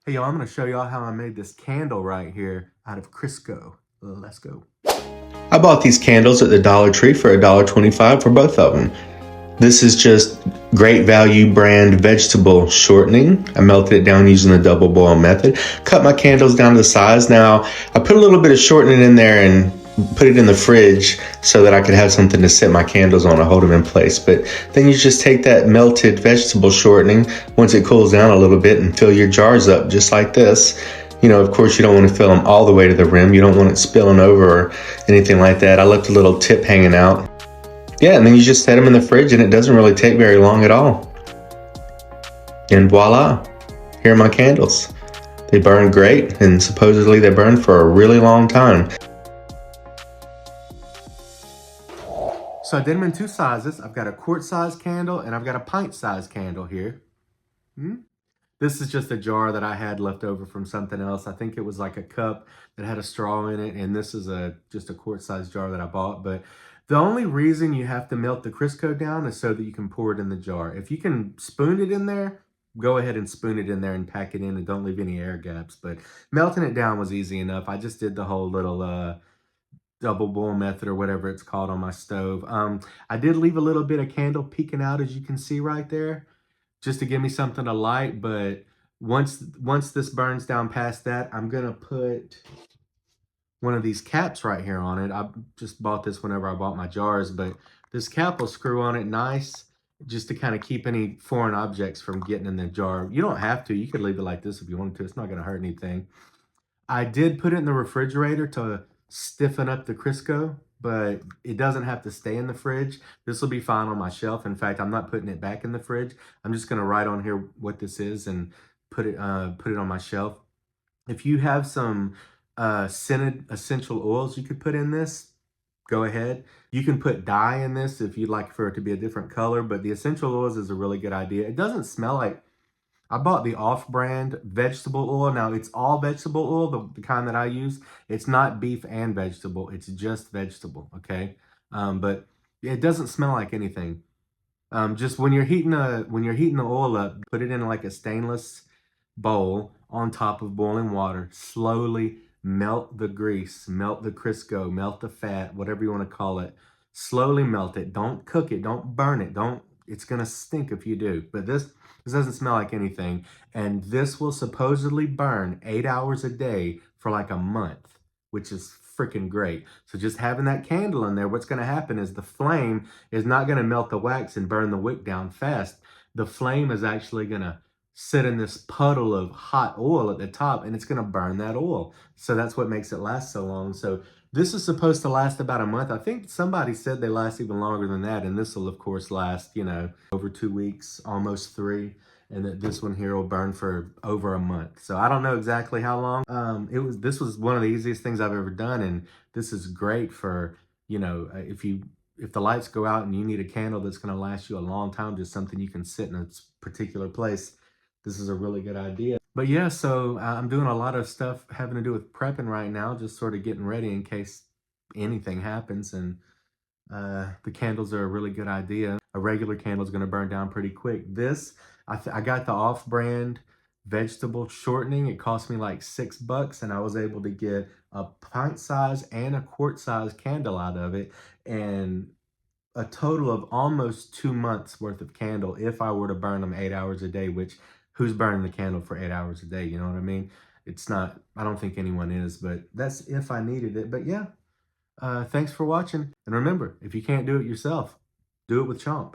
Hey y'all, I'm gonna show y'all how I made this candle right here out of Crisco. Let's go. I bought these candles at the Dollar Tree for $1.25 for both of them. This is just Great Value brand vegetable shortening. I melted it down using the double boil method. Cut my candles down to the size. Now, I put a little bit of shortening in there and put it in the fridge so that I could have something to set my candles on to hold them in place. But then you just take that melted vegetable shortening once it cools down a little bit and fill your jars up just like this. You know, of course, you don't want to fill them all the way to the rim. You don't want it spilling over or anything like that. I left a little tip hanging out. Yeah, and then you just set them in the fridge and it doesn't really take very long at all. And voila, here are my candles. They burn great and supposedly they burn for a really long time. So I did them in two sizes. I've got a quart size candle and I've got a pint size candle here. This is just a jar that I had left over from something else. I think it was like a cup that had a straw in it, and this is just a quart size jar that I bought. But the only reason you have to melt the Crisco down is so that you can pour it in the jar. If you can spoon it in there, go ahead and spoon it in there and pack it in and don't leave any air gaps. But melting it down was easy enough. I just did the whole little double boil method or whatever it's called on my stove. I did leave a little bit of candle peeking out, as you can see right there, just to give me something to light. But once this burns down past that, I'm gonna put one of these caps right here on it. I just bought this whenever I bought my jars, but this cap will screw on it nice just to kind of keep any foreign objects from getting in the jar. You don't have to. You could leave it like this if you wanted to. It's not gonna hurt anything. I did put it in the refrigerator to stiffen up the Crisco, but it doesn't have to stay in the fridge. This will be fine on my shelf. In fact, I'm not putting it back in the fridge. I'm just gonna write on here what this is and put it on my shelf. If you have some scented essential oils you could put in this, go ahead. You can put dye in this if you'd like for it to be a different color, but the essential oils is a really good idea. It doesn't smell like, I bought the off-brand vegetable oil. Now, it's all vegetable oil, the kind that I use. It's not beef and vegetable. It's just vegetable, okay? But it doesn't smell like anything. Just when you're heating the oil up, put it in like a stainless bowl on top of boiling water. Slowly melt the grease, melt the Crisco, melt the fat, whatever you want to call it. Slowly melt it. Don't cook it. Don't burn it. It's gonna stink if you do. But this doesn't smell like anything. And this will supposedly burn 8 hours a day for like a month, which is freaking great. So just having that candle in there, what's gonna happen is the flame is not gonna melt the wax and burn the wick down fast. The flame is actually gonna sit in this puddle of hot oil at the top and it's gonna burn that oil. So that's what makes it last so long. So this is supposed to last about a month. I think somebody said they last even longer than that. And this will of course last, you know, over 2 weeks, almost 3. And that this one here will burn for over a month. So I don't know exactly how long. This was one of the easiest things I've ever done. And this is great for, you know, if the lights go out and you need a candle that's gonna last you a long time, just something you can sit in a particular place, this is a really good idea. But yeah, so I'm doing a lot of stuff having to do with prepping right now, just sort of getting ready in case anything happens. And the candles are a really good idea. A regular candle is going to burn down pretty quick. This, I got the off-brand vegetable shortening. It cost me like $6 and I was able to get a pint size and a quart size candle out of it. And a total of almost 2 months worth of candle if I were to burn them 8 hours a day, which who's burning the candle for 8 hours a day? You know what I mean? It's not, I don't think anyone is, but that's if I needed it. But yeah, thanks for watching. And remember, if you can't do it yourself, do it with Chomp.